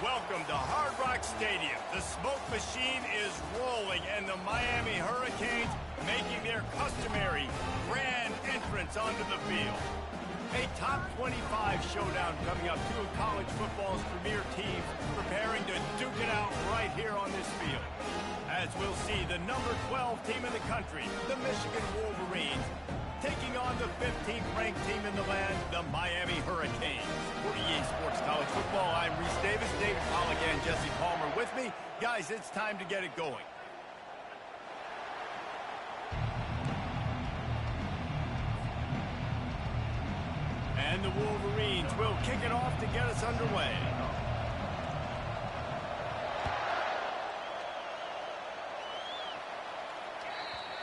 Welcome to Hard Rock Stadium. The smoke machine is rolling, and the Miami Hurricanes making their customary grand entrance onto the field. A top 25 showdown coming up. Two of college football's premier teams preparing to duke it out right here on this field. As we'll see, the number 12 team in the country, the Michigan Wolverines, taking on the 15th ranked team in the land, the Miami Hurricanes. For EA Sports College Football, I'm Reese Davis, David Pollack, and Jesse Palmer with me. Guys, it's time to get it going. And the Wolverines will kick it off to get us underway.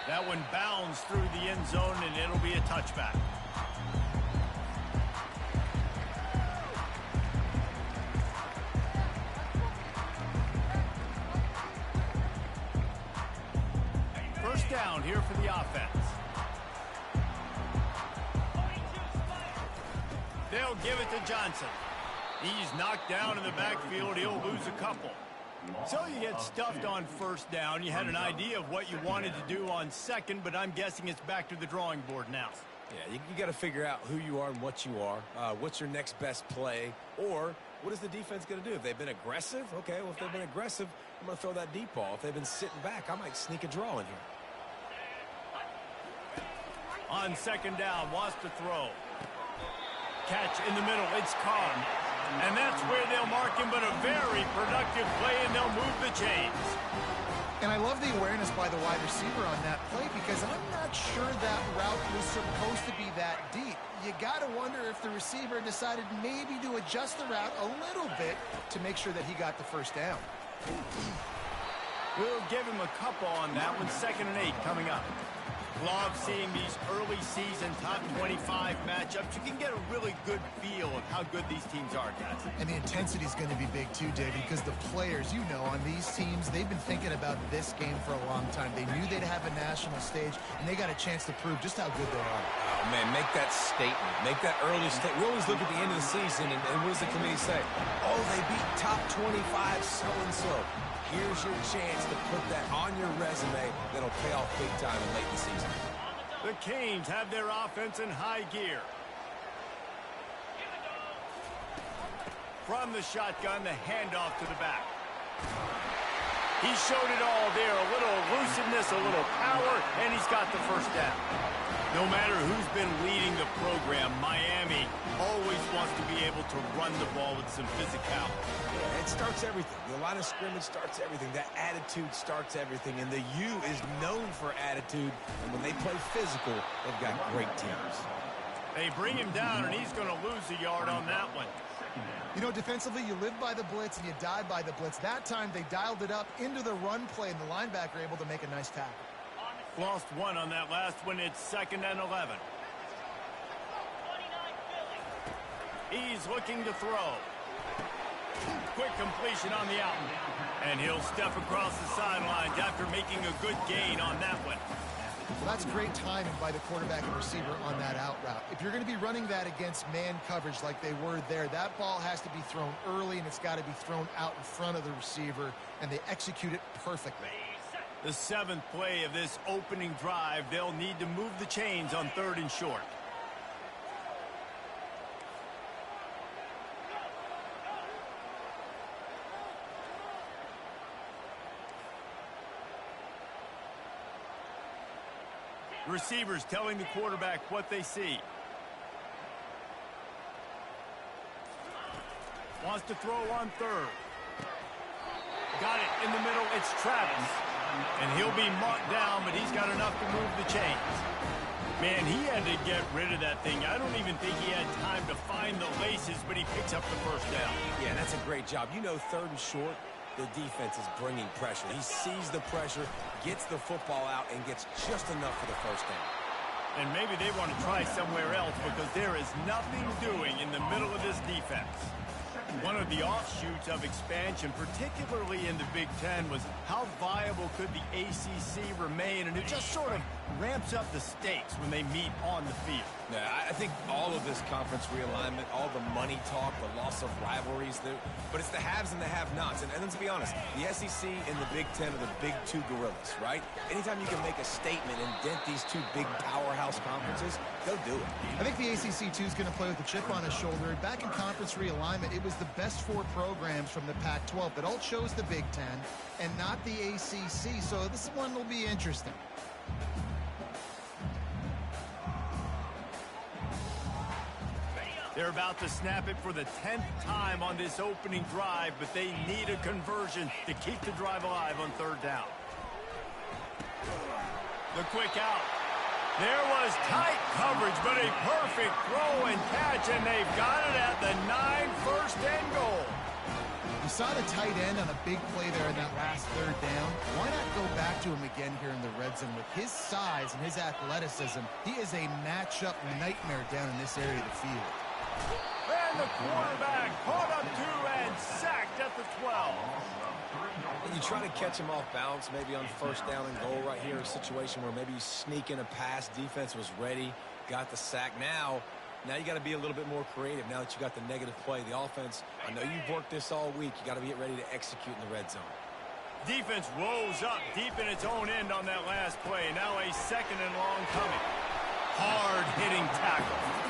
That one bounds through the end zone, and it'll be a touchback. First down here for the offense. They'll give it to Johnson. He's knocked down in the backfield. He'll lose a couple. So you get stuffed on first down. You had an idea of what you wanted to do on second, but I'm guessing it's back to the drawing board now. Yeah, you got to figure out who you are and what you are. What's your next best play? Or what is the defense going to do? If they've been aggressive, okay, well, if they've been aggressive, I'm going to throw that deep ball. If they've been sitting back, I might sneak a draw in here. On second down, wants to throw. Catch in the middle. It's Carr. And that's where they'll mark him, but a very productive play, and they'll move the chains. And I love the awareness by the wide receiver on that play because I'm not sure that route was supposed to be that deep. You got to wonder if the receiver decided maybe to adjust the route a little bit to make sure that he got the first down. We'll give him a couple on that one. 2nd and 8 coming up. Love seeing these early season top 25 matchups. You can get a really good feel of how good these teams are, guys. And the intensity is going to be big too, David, because the players, you know, on these teams, they've been thinking about this game for a long time. They knew they'd have a national stage, and they got a chance to prove just how good they are. Oh, man, make that statement. Make that early statement. We always look at the end of the season, and what does the committee say? Oh, they beat top 25 so-and-so. Here's your chance to put that on your resume that'll pay off big time in late in the season. The Canes have their offense in high gear. From the shotgun, the handoff to the back. He showed it all there. A little elusiveness, a little power, and he's got the first down. No matter who's been leading the program, Miami always wants to be able to run the ball with some physicality. Yeah, it starts everything. The line of scrimmage starts everything. That attitude starts everything. And the U is known for attitude. And when they play physical, they've got great teams. They bring him down, and he's going to lose a yard on that one. You know, defensively, you live by the blitz and you die by the blitz. That time, they dialed it up into the run play, and the linebacker able to make a nice tackle. Lost one on that last one. It's 2nd and 11. He's looking to throw. Quick completion on the out. And he'll step across the sidelines after making a good gain on that one. Well, that's great timing by the quarterback and receiver on that out route. If you're going to be running that against man coverage like they were there, that ball has to be thrown early, and it's got to be thrown out in front of the receiver, and they execute it perfectly. The 7th play of this opening drive, they'll need to move the chains on 3rd and short. Receivers telling the quarterback what they see. Wants to throw on 3rd. Got it in the middle. It's Travis. And he'll be marked down, but he's got enough to move the chains. Man, he had to get rid of that thing. I don't even think he had time to find the laces, but he picks up the first down. Yeah, that's a great job. You know, 3rd and short, the defense is bringing pressure. He sees the pressure, gets the football out, and gets just enough for the first down. And maybe they want to try somewhere else because there is nothing doing in the middle of this defense. One of the offshoots of expansion, particularly in the Big Ten, was how viable could the ACC remain, and it just sort of ramps up the stakes when they meet on the field. Yeah, I think all of this conference realignment, all the money talk, the loss of rivalries, but it's the haves and the have-nots. And let's be honest, the SEC and the Big Ten are the big two gorillas, right? Anytime you can make a statement and dent these two big powerhouse conferences, go do it. I think the ACC, too, is going to play with a chip on his shoulder. Back in conference realignment, it was the best 4 programs from the Pac-12 that all chose the Big Ten and not the ACC. So this one will be interesting. They're about to snap it for the 10th time on this opening drive, but they need a conversion to keep the drive alive on 3rd down. The quick out. There was tight coverage, but a perfect throw and catch, and they've got it at the 9, 1st and goal. You saw the tight end on a big play there in that last 3rd down. Why not go back to him again here in the red zone? With his size and his athleticism, he is a matchup nightmare down in this area of the field. And the quarterback caught up 2 and sacked at the 12. And you try to catch him off balance, maybe on 1st down and goal right here, a situation where maybe you sneak in a pass, defense was ready, got the sack. Now you got to be a little bit more creative now that you got the negative play. The offense, I know you've worked this all week. You got to get ready to execute in the red zone. Defense rolls up deep in its own end on that last play. Now a 2nd and long coming. Hard-hitting tackle.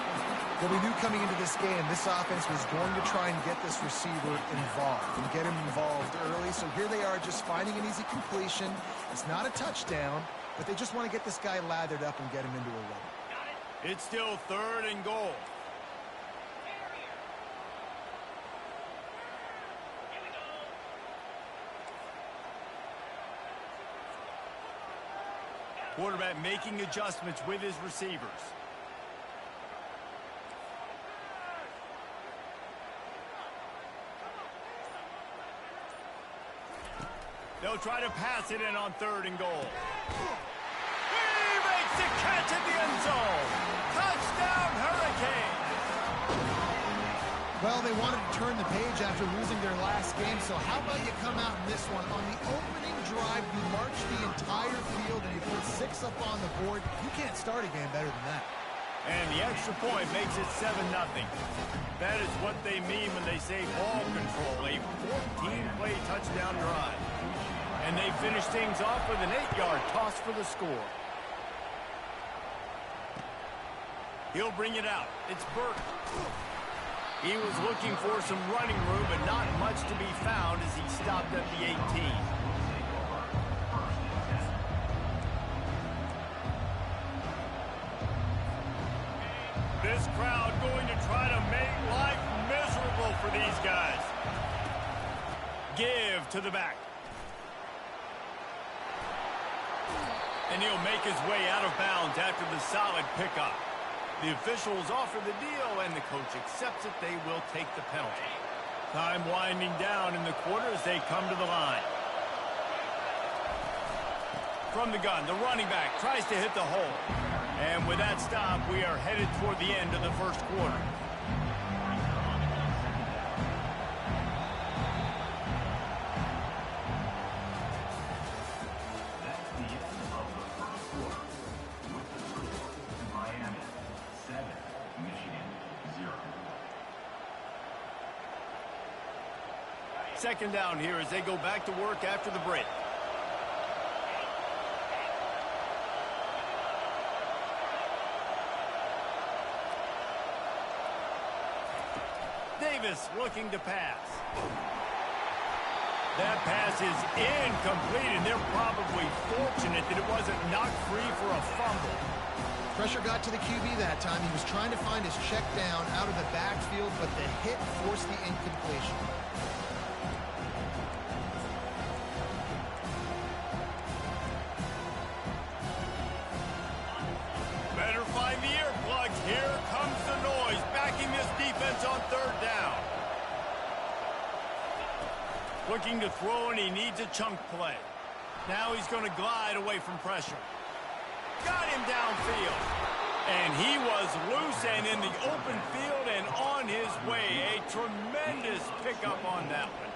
Well, we knew coming into this game, this offense was going to try and get this receiver involved and get him involved early. So here they are just finding an easy completion. It's not a touchdown, but they just want to get this guy lathered up and get him into a run. It's still 3rd and goal. Quarterback making adjustments with his receivers. They'll try to pass it in on 3rd and goal. He makes the catch at the end zone. Touchdown, Hurricane. Well, they wanted to turn the page after losing their last game, so how about you come out in this one? On the opening drive, you march the entire field and you put 6 up on the board. You can't start a game better than that. And the extra point makes it 7-0. That is what they mean when they say ball control, a 14-play touchdown drive. And they finish things off with an 8-yard toss for the score. He'll bring it out. It's Burton. He was looking for some running room, but not much to be found as he stopped at the 18. This crowd going to try to make life miserable for these guys. Give to the back. And he'll make his way out of bounds after the solid pickup. The officials offer the deal, and the coach accepts it. They will take the penalty. Time winding down in the quarter as they come to the line. From the gun, the running back tries to hit the hole. And with that stop, we are headed toward the end of the 1st quarter. Second down here as they go back to work after the break. Davis looking to pass. That pass is incomplete, and they're probably fortunate that it wasn't knocked free for a fumble. Pressure got to the QB that time. He was trying to find his check down out of the backfield, but the hit forced the incompletion. Better find the earplugs. Here comes the noise, backing this defense on 3rd down. Looking to throw, and he needs a chunk play. Now he's going to glide away from pressure. Got him downfield. And he was loose and in the open field and on his way. A tremendous pickup on that one.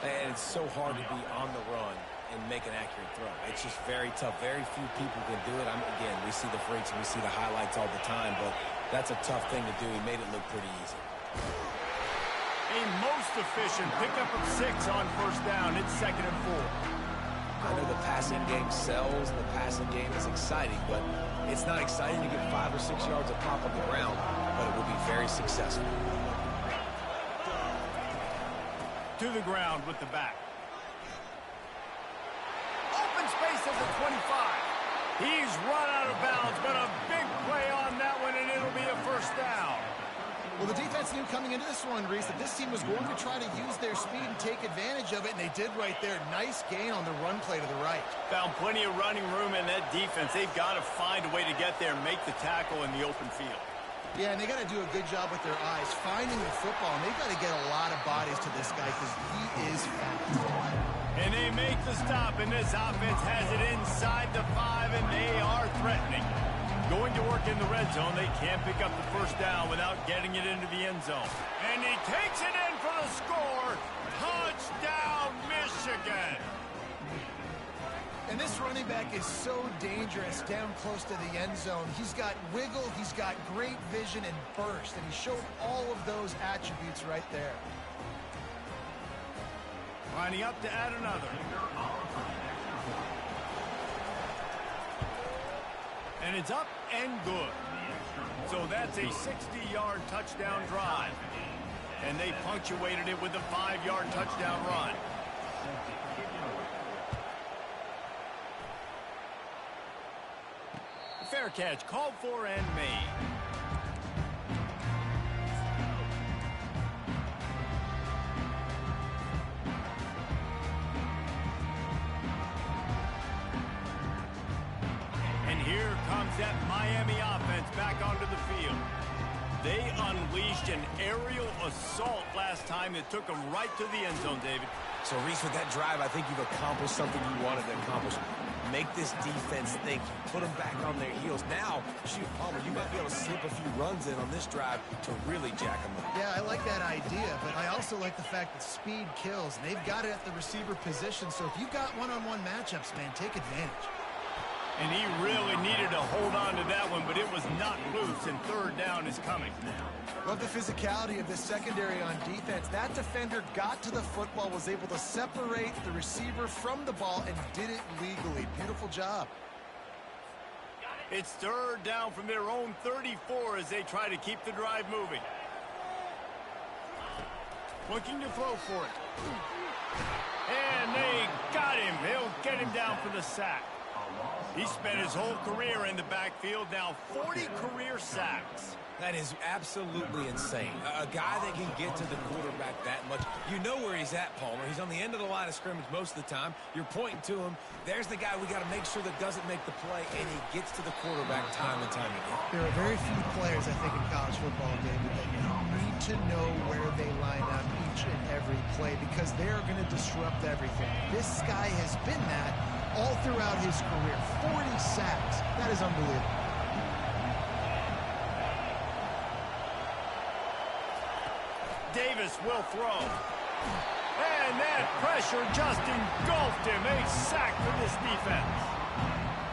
And it's so hard to be on the run and make an accurate throw. It's just very tough. Very few people can do it. Again, we see the freaks and we see the highlights all the time, but that's a tough thing to do. He made it look pretty easy. A most efficient pickup of 6 on first down. It's 2nd and 4. I know the passing game sells, and the passing game is exciting, but it's not exciting to get 5 or 6 yards of pop on the ground, but it will be very successful. To the ground with the back. Open space at the 25. He's run out of bounds, but a big play on that one, and it'll be a first down. Well, the defense knew coming into this one, Reese, that this team was going to try to use their speed and take advantage of it, and they did right there. Nice gain on the run play to the right. Found plenty of running room in that defense. They've got to find a way to get there and make the tackle in the open field. Yeah, and they got to do a good job with their eyes, finding the football, and they've got to get a lot of bodies to this guy because he is fast. And they make the stop, and this offense has it inside the 5, and they are threatening. Going to work in the red zone, they can't pick up the first down without getting it into the end zone. And he takes it in for the score. Touchdown, Michigan. And this running back is so dangerous down close to the end zone. He's got wiggle, he's got great vision and burst, and he showed all of those attributes right there. Lining up to add another. And it's up and good. So that's a 60-yard touchdown drive. And they punctuated it with a 5-yard touchdown run. Fair catch called for and made. Here comes that Miami offense back onto the field. They unleashed an aerial assault last time that took them right to the end zone, David. So, Reese, with that drive, I think you've accomplished something you wanted to accomplish. Make this defense think. Put them back on their heels. Now, shoot, Palmer, you might be able to slip a few runs in on this drive to really jack them up. Yeah, I like that idea, but I also like the fact that speed kills. They've got it at the receiver position, so if you've got one-on-one matchups, man, take advantage. And he really needed to hold on to that one, but it was not loose, and third down is coming. Love the physicality of this secondary on defense. That defender got to the football, was able to separate the receiver from the ball, and did it legally. Beautiful job. It's third down from their own 34 as they try to keep the drive moving. Looking to throw for it. And they got him. They'll get him down for the sack. He spent his whole career in the backfield, now 40 career sacks. That is absolutely insane. A guy that can get to the quarterback that much. You know where he's at, Palmer. He's on the end of the line of scrimmage most of the time. You're pointing to him. There's the guy we got to make sure that doesn't make the play, and he gets to the quarterback time and time again. There are very few players, I think, in college football, David, that you need to know where they line up each and every play because they are going to disrupt everything. This guy has been that all throughout his career. 40 sacks. That is unbelievable. Davis will throw. And that pressure just engulfed him. A sack for this defense.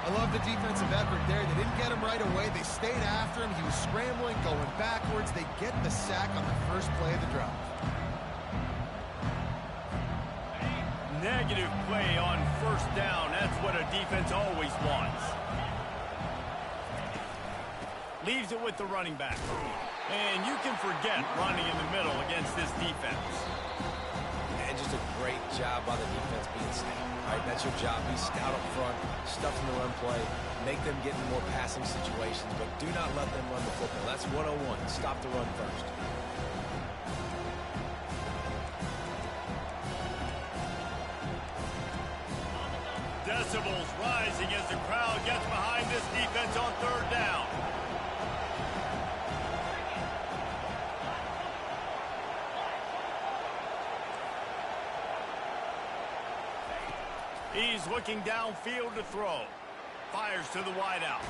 I love the defensive effort there. They didn't get him right away. They stayed after him. He was scrambling, going backwards. They get the sack on the first play of the drive. Negative play on first down. That's what a defense always wants. Leaves it with the running back. And you can forget running in the middle against this defense. And just a great job by the defense being stout. Right? That's your job. Be stout up front, stuff in the run play, make them get in more passing situations, but do not let them run the football. That's 101. Stop the run first. Decibels rising as the crowd gets behind this defense on third down. He's looking downfield to throw. Fires to the wideout.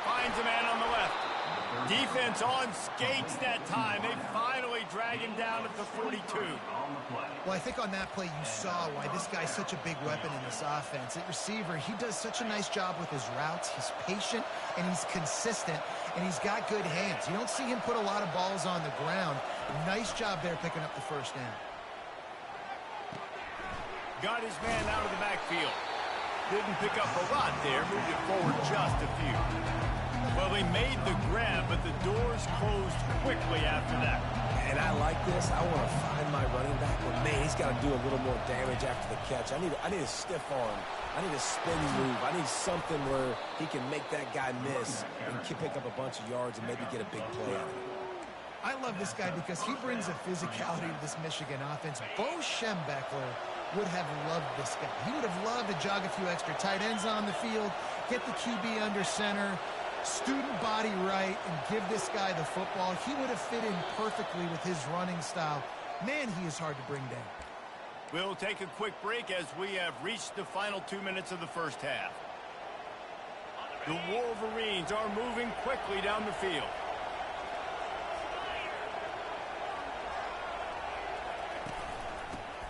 Finds a man on the left. Defense on skates that time. They finally drag him down at the 42. Well, I think on that play you saw why this guy's such a big weapon in this offense. At receiver, he does such a nice job with his routes. He's patient, and he's consistent, and he's got good hands. You don't see him put a lot of balls on the ground. Nice job there picking up the first down. Got his man out of the backfield. Didn't pick up a lot there. Moved it forward just a few. Well, he made the grab, but the doors closed quickly after that. And I like this. I want to find my running back, but man, he's got to do a little more damage after the catch. I need a stiff arm. I need a spin move. I need something where he can make that guy miss and pick up a bunch of yards and maybe get a big play out of it. I love this guy because he brings a physicality to this Michigan offense. Bo Schembechler would have loved this guy. He would have loved to jog a few extra tight ends on the field, get the QB under center, student body right, and give this guy the football. He would have fit in perfectly with his running style. Man, he is hard to bring down. We'll take a quick break as we have reached the final 2 minutes of the first half. The Wolverines are moving quickly down the field.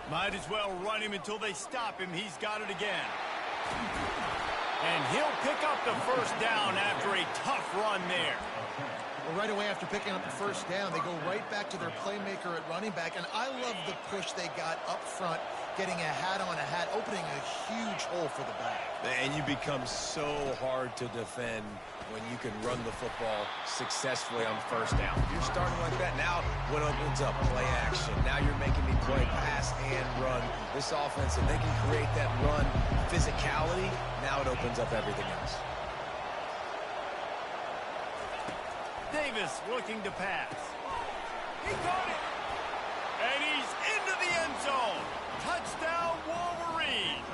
Might as well run him until they stop him. He's got it again. And he'll pick up the first down after a tough run there. Well, right away after picking up the first down, they go right back to their playmaker at running back. And I love the push they got up front, getting a hat on a hat, opening a huge hole for the back. And you become so hard to defend when you can run the football successfully on first down. If you're starting like that, now what opens up? Play action. Now you're making me play pass and run. This offense, if they can create that run physicality, now it opens up everything else. Davis looking to pass. He got it. And he's into the end zone. Touchdown, Wolverines.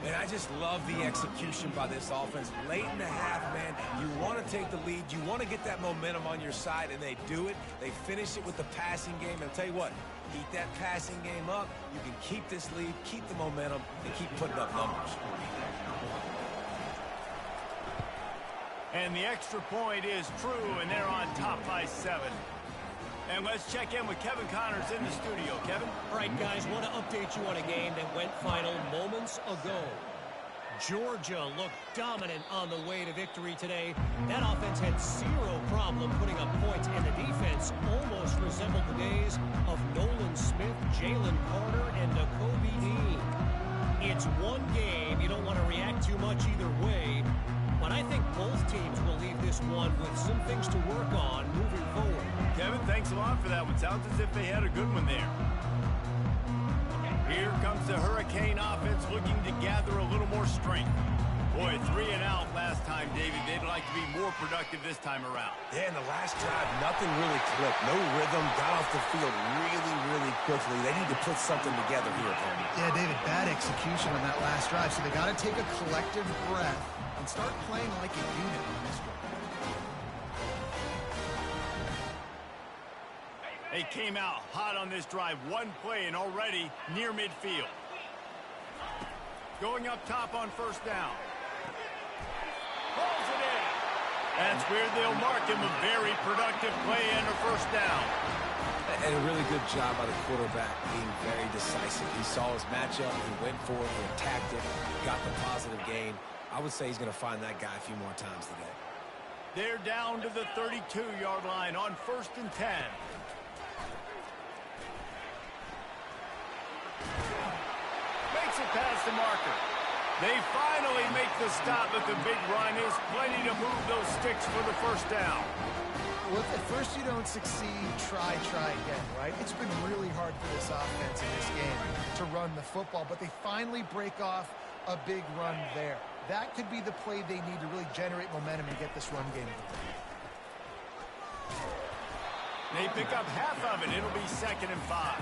And I just love the execution by this offense. Late in the half, man, you want to take the lead. You want to get that momentum on your side, and they do it. They finish it with the passing game. And I'll tell you what, keep that passing game up. You can keep this lead, keep the momentum, and keep putting up numbers. And the extra point is true, and they're on top by 7. And let's check in with Kevin Connors in the studio. Kevin? All right, guys, want to update you on a game that went final moments ago. Georgia looked dominant on the way to victory today. That offense had zero problem putting up points, and the defense almost resembled the days of Nolan Smith, Jalen Carter, and Nakobe Dean. It's one game. You don't want to react too much either way, but I think both teams will leave this one with some things to work on moving forward. Kevin, thanks a lot for that one. Sounds as if they had a good one there. Here comes the Hurricane offense looking to gather a little more strength. Boy, 3 and out last time, David. They'd like to be more productive this time around. Yeah, in the last drive, nothing really clicked. No rhythm, got off the field really quickly. They need to put something together here, Tony. Yeah, David, bad execution on that last drive. So they got to take a collective breath and start playing like a unit on this one. They came out hot on this drive. One play and already near midfield. Going up top on first down. Pulls it in. That's where they'll mark him a very productive play and a first down. And a really good job by the quarterback being very decisive. He saw his matchup, he went for it, he attacked it, got the positive gain. I would say he's going to find that guy a few more times today. They're down to the 32-yard line on 1st and 10. Makes it past the marker. They finally make the stop, but the big run is plenty to move those sticks for the first down. Well, if at first you don't succeed, try again, right? It's been really hard for this offense in this game to run the football, but they finally break off a big run there. That could be the play they need to really generate momentum and get this run game going. They pick up half of it. It'll be 2nd and 5.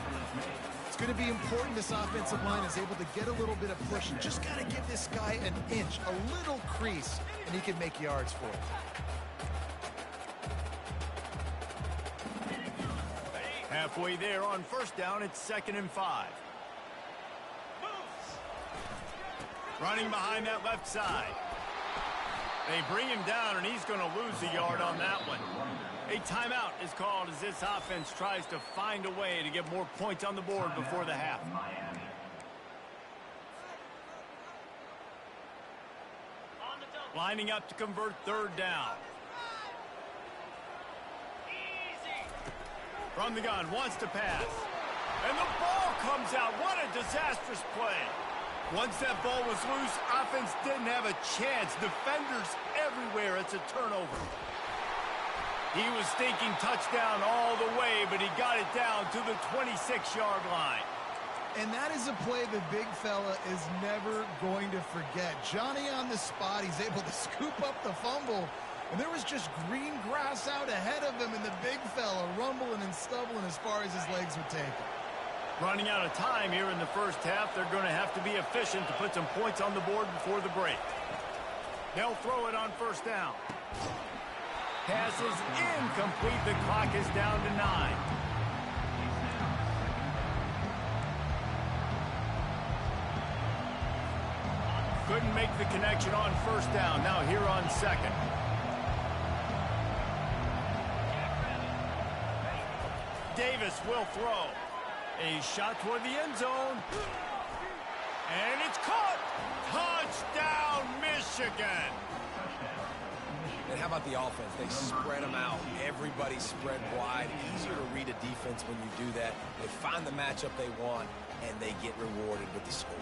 It's going to be important this offensive line is able to get a little bit of push. You just got to give this guy an inch, a little crease, and he can make yards for it. Halfway there on first down, it's 2nd and 5. Running behind that left side. They bring him down, and he's going to lose a yard on that one. A timeout is called as this offense tries to find a way to get more points on the board before the half. Lining up to convert third down. From the gun, wants to pass. And the ball comes out. What a disastrous play. Once that ball was loose, offense didn't have a chance. Defenders everywhere. It's a turnover. He was thinking touchdown all the way, but he got it down to the 26-yard line. And that is a play the big fella is never going to forget. Johnny on the spot. He's able to scoop up the fumble. And there was just green grass out ahead of him, and the big fella rumbling and stumbling as far as his legs would take him. Running out of time here in the first half, they're going to have to be efficient to put some points on the board before the break. They'll throw it on first down. Pass is incomplete. The clock is down to 9. Couldn't make the connection on first down. Now here on second. Davis will throw. A shot toward the end zone. And it's caught. Touchdown, Michigan. And how about the offense? They spread them out. Everybody spread wide. Easier to read a defense when you do that. They find the matchup they want, and they get rewarded with the score.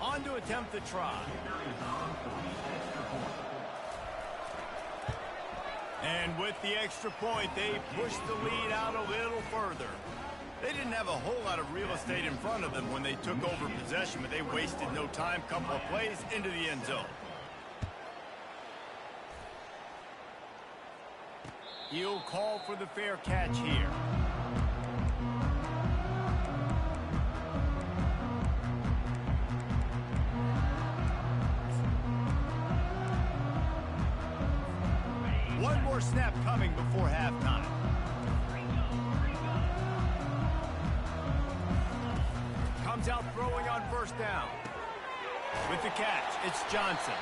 On to attempt the try. And with the extra point, they push the lead out a little further. They didn't have a whole lot of real estate in front of them when they took over possession, but they wasted no time. Couple of plays into the end zone. He'll call for the fair catch here. One more snap coming before halftime. Comes out throwing on first down. With the catch, it's Johnson.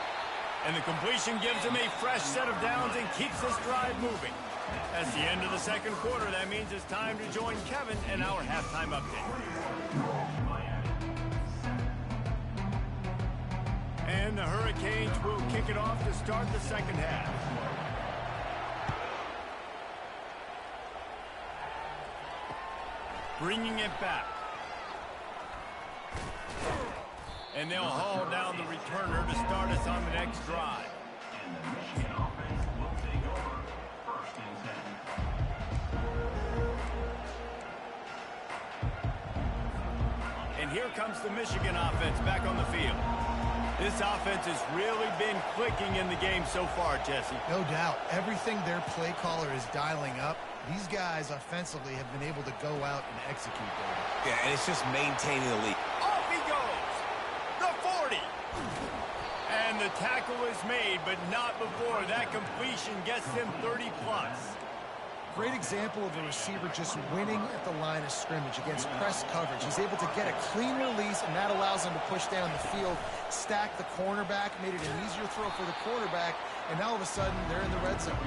And the completion gives him a fresh set of downs and keeps this drive moving. That's the end of the second quarter. That means it's time to join Kevin in our halftime update. And the Hurricanes will kick it off to start the second half. Bringing it back. And they'll haul down the returner to start us on the next drive. And here comes the Michigan offense back on the field. This offense has really been clicking in the game so far, Jesse. No doubt. Everything their play caller is dialing up, these guys offensively have been able to go out and execute there. Yeah, and it's just maintaining the lead. Off he goes. The 40. And the tackle is made, but not before that completion gets them 30-plus. Great example of a receiver just winning at the line of scrimmage against press coverage. He's able to get a clean release, and that allows him to push down the field, stack the cornerback, made it an easier throw for the quarterback, and now all of a sudden they're in the red zone.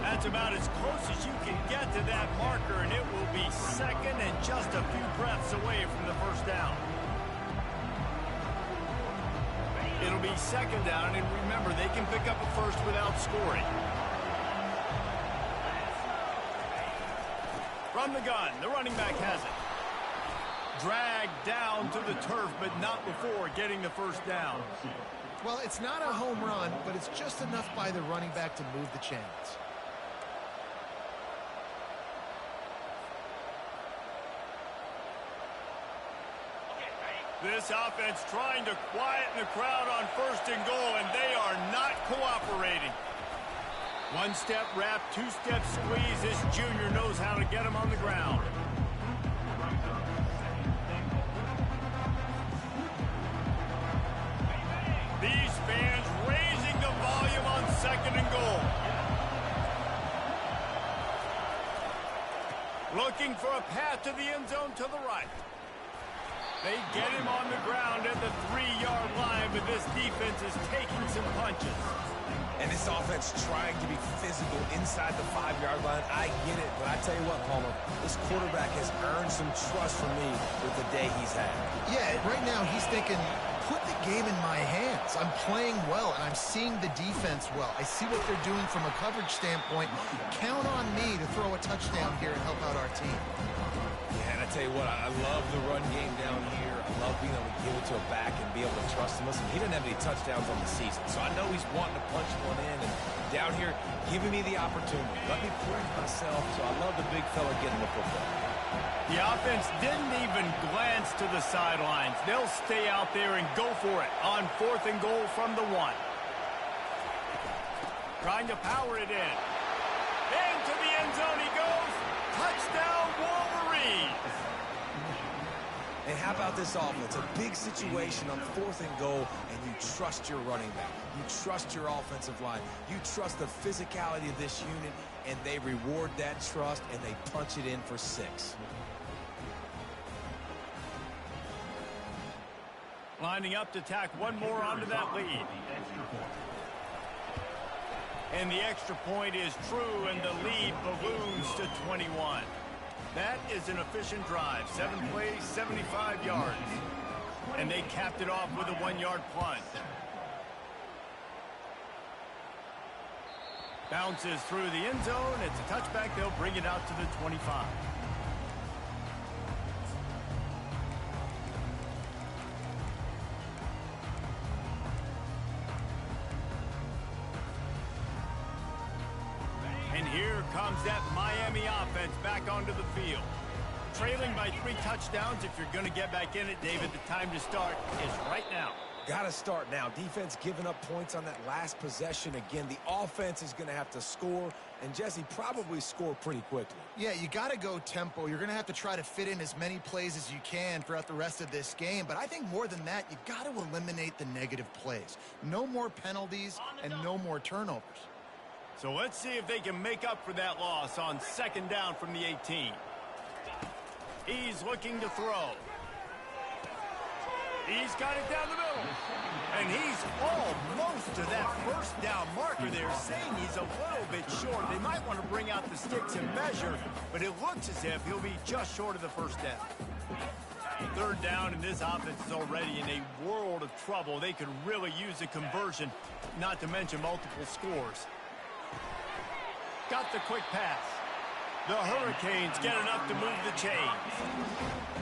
That's about as close as you can get to that marker, and it will be second and just a few breaths away from the first down. It'll be second down, and remember, they can pick up a first without scoring. From the gun, the running back has it. Dragged down to the turf, but not before getting the first down. Well, it's not a home run, but it's just enough by the running back to move the chains. This offense trying to quieten the crowd on first and goal, and they are not cooperating. One-step wrap, two-step squeeze. This junior knows how to get him on the ground. These fans raising the volume on second and goal. Looking for a path to the end zone to the right. They get him on the ground at the 3-yard line, but this defense is taking some punches. And this offense trying to be physical inside the 5-yard line. I get it, but I tell you what, Palmer, this quarterback has earned some trust from me with the day he's had. Yeah, right now he's thinking, put the game in my hands. I'm playing well, and I'm seeing the defense well. I see what they're doing from a coverage standpoint. Count on me to throw a touchdown here and help out our team. Yeah, and I tell you what, I love the run game down here. I love being able to give it to a back and be able to trust him. Listen, he didn't have any touchdowns on the season, so I know he's wanting to punch one in. And down here, giving me the opportunity. Let me prove myself, so I love the big fella getting the football. The offense didn't even glance to the sidelines. They'll stay out there and go for it on 4th and goal from the 1. Trying to power it in. Into the end zone he goes. Touchdown, Wolverines. And how about this offense? A big situation on 4th and goal, and you trust your running back. You trust your offensive line. You trust the physicality of this unit, and they reward that trust, and they punch it in for 6. Lining up to tack one more onto that lead. And the extra point is true, and the lead balloons to 21. That is an efficient drive. 7 plays, 75 yards. And they capped it off with a 1-yard punt. Bounces through the end zone. It's a touchback. They'll bring it out to the 25. And here comes that Miami offense back onto the field. Trailing by 3 touchdowns. If you're going to get back in it, David, the time to start is right now. Got to start now. Defense giving up points on that last possession. Again, the offense is going to have to score, and Jesse probably score pretty quickly. Yeah, you got to go tempo. You're going to have to try to fit in as many plays as you can throughout the rest of this game. But I think more than that, you got to eliminate the negative plays. No more penalties and no more turnovers. So let's see if they can make up for that loss on 2nd down from the 18. He's looking to throw. He's got it down the middle. And he's almost to that 1st down marker there, saying he's a little bit short. They might want to bring out the sticks and measure, but it looks as if he'll be just short of the 1st down. 3rd down, and this offense is already in a world of trouble. They could really use a conversion, not to mention multiple scores. Got the quick pass. The Hurricanes get enough to move the chains.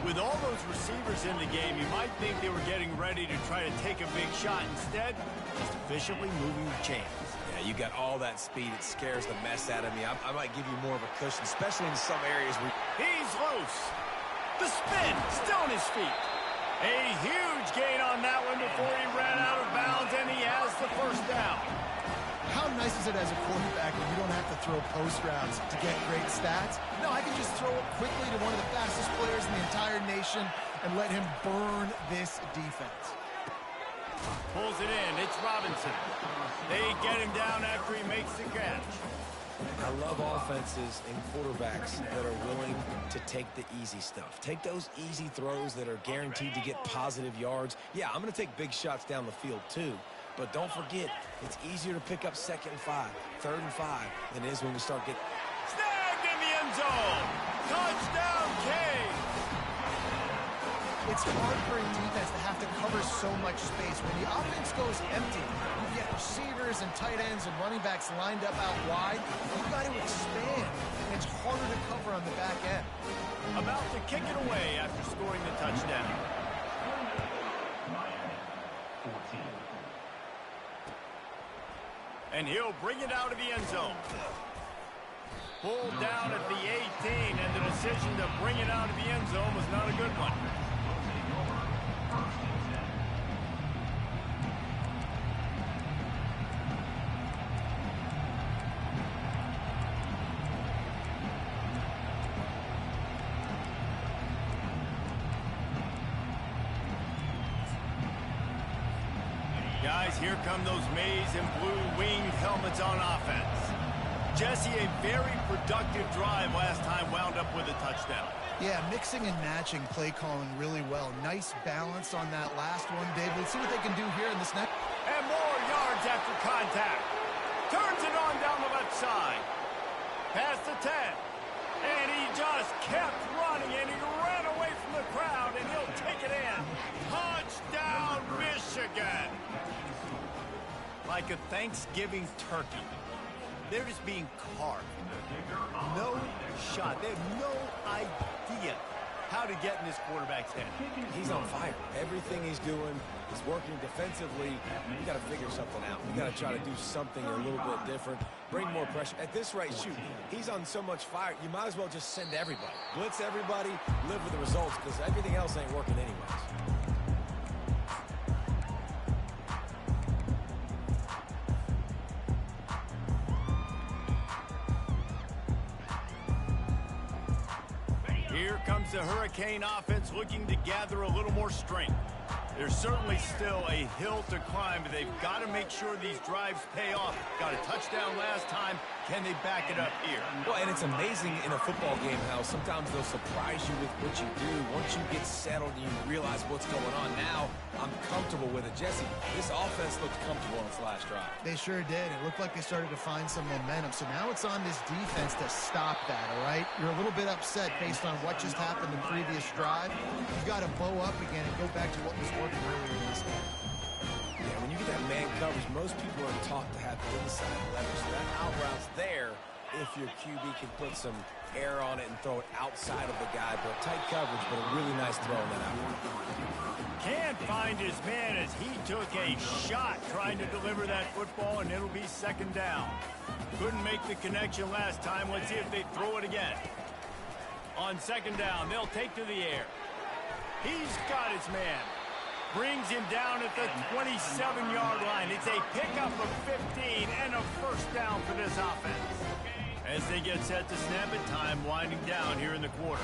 With all those receivers in the game, you might think they were getting ready to try to take a big shot. Instead, just efficiently moving the chains. Yeah, you got all that speed. It scares the mess out of me. I might give you more of a cushion, especially in some areas. He's loose. The spin, still on his feet. A huge gain on that one before he ran out of bounds, and he has the 1st down. How nice is it as a quarterback when you don't have to throw post routes to get great stats? No, I can just throw it quickly to one of the fastest players in the entire nation and let him burn this defense. Pulls it in. It's Robinson. They get him down after he makes the catch. I love offenses and quarterbacks that are willing to take the easy stuff. Take those easy throws that are guaranteed to get positive yards. Yeah, I'm going to take big shots down the field too. But don't forget, it's easier to pick up 2nd and 5, 3rd and 5 than it is when we start getting... Snagged in the end zone! Touchdown, Kane! It's hard for a defense to have to cover so much space. When the offense goes empty, you get receivers and tight ends and running backs lined up out wide. You've got to expand, and it's harder to cover on the back end. About to kick it away after scoring the touchdown. And he'll bring it out of the end zone. Pulled down at the 18, and the decision to bring it out of the end zone was not a good one. Guys, here come those maize and blue winged helmets on offense. Jesse, a very productive drive last time wound up with a touchdown. Yeah, mixing and matching play calling really well. Nice balance on that last one, Dave. Let's see what they can do here in this next. And more yards after contact. Turns it on down the left side. Past the 10. And he just kept running, and he ran away from the crowd, and he'll take it in. Touchdown, Michigan. Like a Thanksgiving turkey. They're just being carved. No shot. They have no idea how to get in this quarterback's head. He's on fire. Everything he's doing is working defensively. You got to figure something out. You got to try to do something a little bit different. Bring more pressure. At this rate, shoot, he's on so much fire, you might as well just send everybody. Blitz everybody, live with the results, because everything else ain't working anyways. Here comes the Hurricane offense looking to gather a little more strength. There's certainly still a hill to climb, but they've got to make sure these drives pay off. Got a touchdown last time. Can they back it up here? Well, and it's amazing in a football game how sometimes they'll surprise you with what you do. Once you get settled and you realize what's going on, now I'm comfortable with it. Jesse, this offense looked comfortable on its last drive. They sure did. It looked like they started to find some momentum. So now it's on this defense to stop that, all right? You're a little bit upset based on what just happened the previous drive. You've got to bow up again and go back to what was working earlier in this game. Yeah, when you get that man coverage, most people are taught to have inside leverage. So that out route's there if your QB can put some air on it and throw it outside of the guy. But tight coverage, but a really nice throw in that out. Can't find his man as he took a shot trying to deliver that football, and it'll be second down. Couldn't make the connection last time. Let's see if they throw it again. On second down, they'll take to the air. He's got his man. Brings him down at the 27-yard line. It's a pickup of 15 and a first down for this offense. As they get set to snap it, time winding down here in the quarter.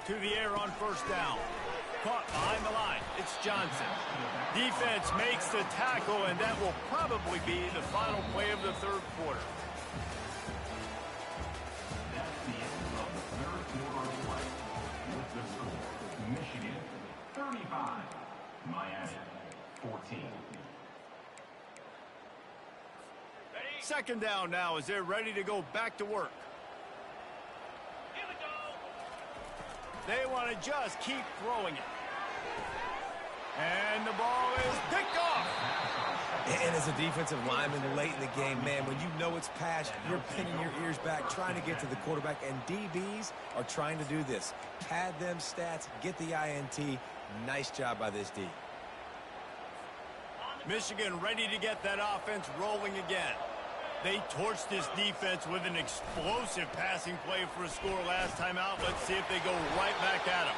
To the air on first down. Caught behind the line. It's Johnson. Defense makes the tackle, and that will probably be the final play of the third quarter. Michigan 35, Miami 14. Second down now as they're ready to go back to work. Here we go. They want to just keep throwing it. And the ball is picked off. And as a defensive lineman late in the game, man, when you know it's pass, you're pinning your ears back, trying to get to the quarterback, and DBs are trying to do this. Pad them stats, get the INT. Nice job by this D. Michigan ready to get that offense rolling again. They torched this defense with an explosive passing play for a score last time out. Let's see if they go right back at him.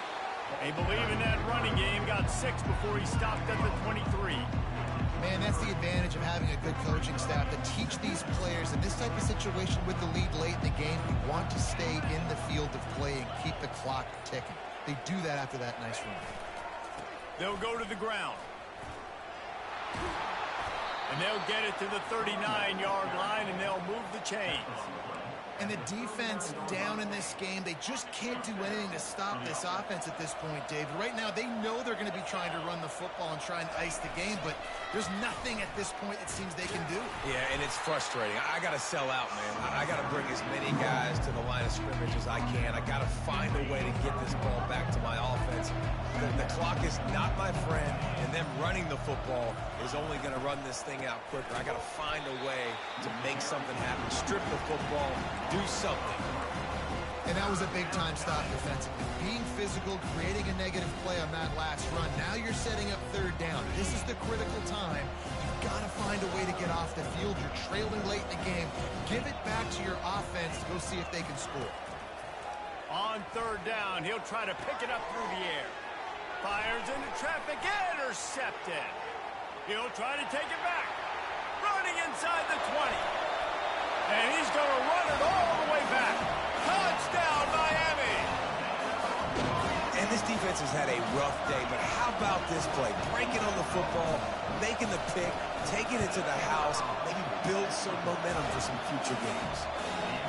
They believe in that running game. Got 6 before he stopped at the 23. Man, that's the advantage of having a good coaching staff to teach these players in this type of situation with the lead late in the game. You want to stay in the field of play and keep the clock ticking. They do that after that nice run. They'll go to the ground. And they'll get it to the 39-yard line, and they'll move the chains. And the defense down in this game, they just can't do anything to stop this offense at this point, Dave. Right now, they know they're going to be trying to run the football and try and ice the game, but there's nothing at this point it seems they can do. Yeah, and it's frustrating. I got to sell out, man. I got to bring as many guys to the line of scrimmage as I can. I got to find a way to get this ball back to my offense. The clock is not my friend, and them running the football is only going to run this thing out quicker. I got to find a way to make something happen. Strip the football. Do something. And that was a big-time stop defensively. Being physical, creating a negative play on that last run. Now you're setting up third down. This is the critical time. You've got to find a way to get off the field. You're trailing late in the game. Give it back to your offense to go see if they can score. On third down, he'll try to pick it up through the air. Fires into traffic, intercepted. He'll try to take it back. Running inside the 20. And he's going to run it all the way back. Touchdown, Miami! And this defense has had a rough day, but how about this play? Breaking on the football, making the pick, taking it to the house, maybe build some momentum for some future games.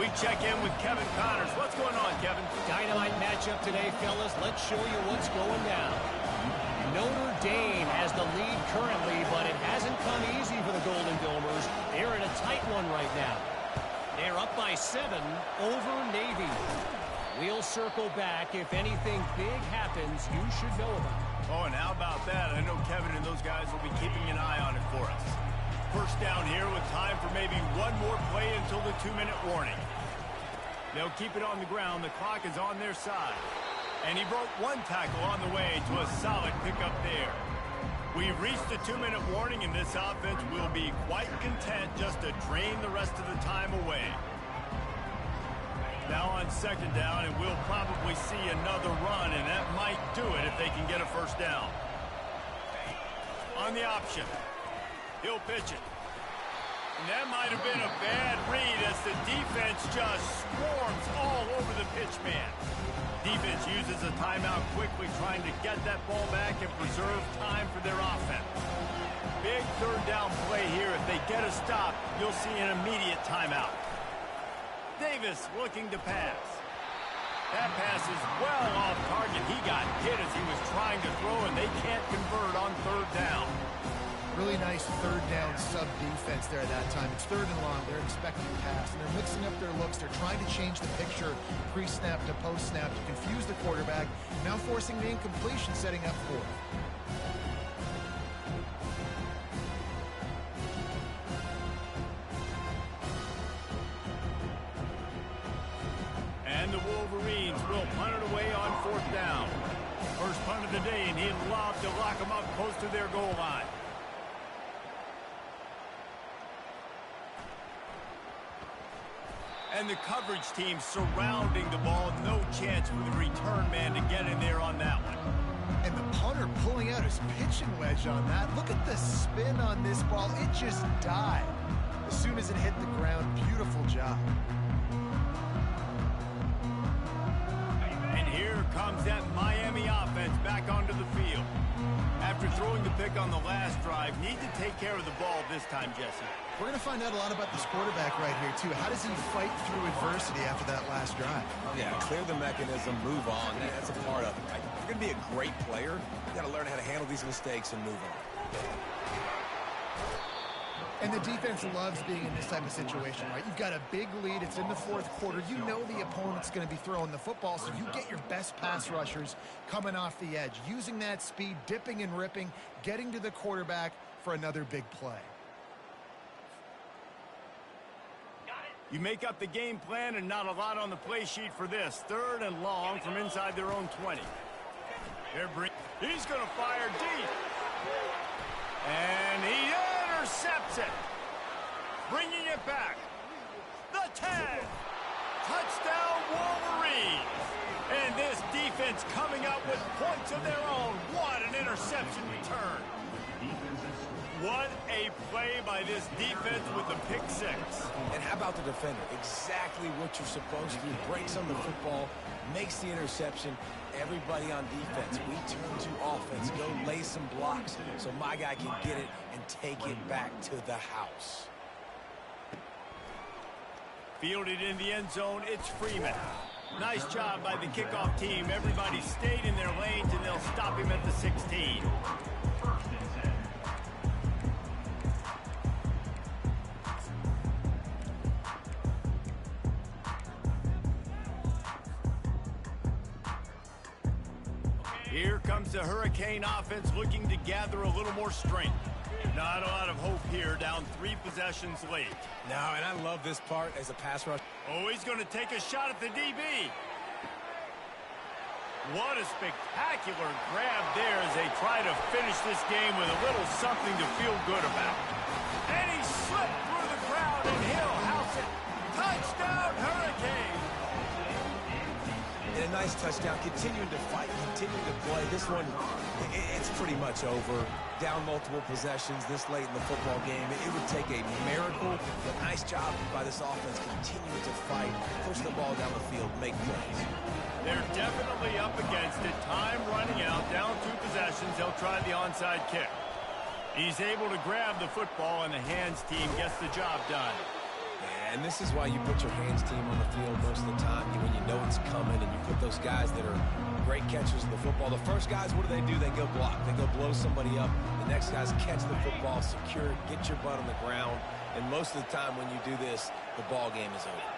We check in with Kevin Connors. What's going on, Kevin? Dynamite matchup today, fellas. Let's show you what's going down. Notre Dame has the lead currently, but it hasn't come easy for the Golden Domers. They're in a tight one right now. They're up by 7 over Navy. We'll circle back. If anything big happens, you should know about it. Oh, and how about that? I know Kevin and those guys will be keeping an eye on it for us. First down here with time for maybe one more play until the 2-minute warning. They'll keep it on the ground. The clock is on their side. And he broke one tackle on the way to a solid pickup there. We've reached the 2-minute warning, and this offense will be quite content just to drain the rest of the time away. Now on second down, and we'll probably see another run, and that might do it if they can get a first down. On the option, he'll pitch it. And that might have been a bad read as the defense just swarms all over the pitch man. Defense uses a timeout quickly, trying to get that ball back and preserve time for their offense. Big third down play here. If they get a stop, you'll see an immediate timeout. Davis looking to pass. That pass is well off target. He got hit as he was trying to throw, and they can't convert on third down. Really nice third down sub-defense there at that time. It's 3rd and long. They're expecting to pass, and they're mixing up their looks. They're trying to change the picture pre-snap to post-snap to confuse the quarterback, now forcing the incompletion, setting up 4th. And the Wolverines will punt it away on 4th down. First punt of the day, and he'd love to lock them up close to their goal line. And the coverage team surrounding the ball. No chance for the return man to get in there on that one. And the punter pulling out his pitching wedge on that. Look at the spin on this ball. It just died as soon as it hit the ground. Beautiful job. And here comes that Miami offense back onto the field. After throwing the pick on the last drive, need to take care of the ball this time, Jesse. We're going to find out a lot about this quarterback right here, too. How does he fight through adversity after that last drive? Yeah, clear the mechanism, move on. That's a part of it, right? If you're going to be a great player, you got to learn how to handle these mistakes and move on. And the defense loves being in this type of situation, right? You've got a big lead. It's in the 4th quarter. You know the opponent's going to be throwing the football, so you get your best pass rushers coming off the edge, using that speed, dipping and ripping, getting to the quarterback for another big play. You make up the game plan and not a lot on the play sheet for this. 3rd and long from inside their own 20. He's going to fire deep. And he intercepts it. Bringing it back. The 10. Touchdown Wolverines. And this defense coming up with points of their own. What an interception return. What a play by this defense with the pick 6. And how about the defender? Exactly what you're supposed to do. Breaks on the football, makes the interception. Everybody on defense, we turn to offense. Go lay some blocks so my guy can get it and take it back to the house. Fielded in the end zone, it's Freeman. Nice job by the kickoff team. Everybody stayed in their lanes, and they'll stop him at the 16. Here comes the Hurricane offense looking to gather a little more strength. Not a lot of hope here, down 3 possessions late. No, and I love this part as a pass rush. Oh, he's going to take a shot at the DB. What a spectacular grab there as they try to finish this game with a little something to feel good about. And he slipped through the crowd, and he'll house it. Touchdown, Hurricane! And nice touchdown, continuing to fight, continuing to play. This one, it's pretty much over. Down multiple possessions this late in the football game. It would take a miracle, but nice job by this offense continuing to fight, push the ball down the field, make plays. They're definitely up against it. Time running out, down 2 possessions. They'll try the onside kick. He's able to grab the football, and the hands team gets the job done. And this is why you put your hands team on the field most of the time, when you know it's coming, and you put those guys that are great catchers of the football. The first guys, what do? They go block. They go blow somebody up. The next guys catch the football, secure it, get your butt on the ground. And most of the time when you do this, the ball game is over.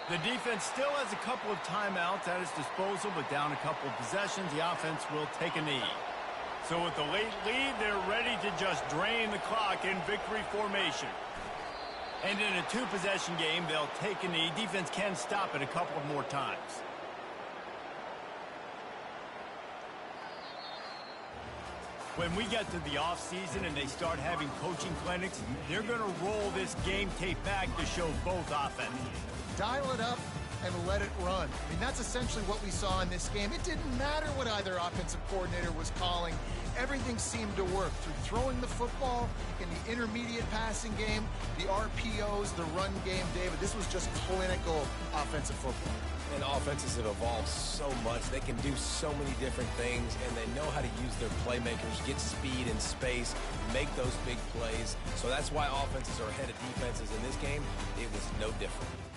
The defense still has a couple of timeouts at its disposal, but down a couple of possessions, the offense will take a knee. So with the late lead, they're ready to just drain the clock in victory formation. And in a 2-possession game, they'll take a knee. Defense can stop it a couple of more times. When we get to the offseason and they start having coaching clinics, they're going to roll this game tape back to show both offenses. Dial it up and let it run. I mean, that's essentially what we saw in this game. It didn't matter what either offensive coordinator was calling. Everything seemed to work through throwing the football in the intermediate passing game, the RPOs, the run game. David, this was just clinical offensive football. And offenses have evolved so much. They can do so many different things, and they know how to use their playmakers, get speed and space, make those big plays. So that's why offenses are ahead of defenses in this game. It was no different.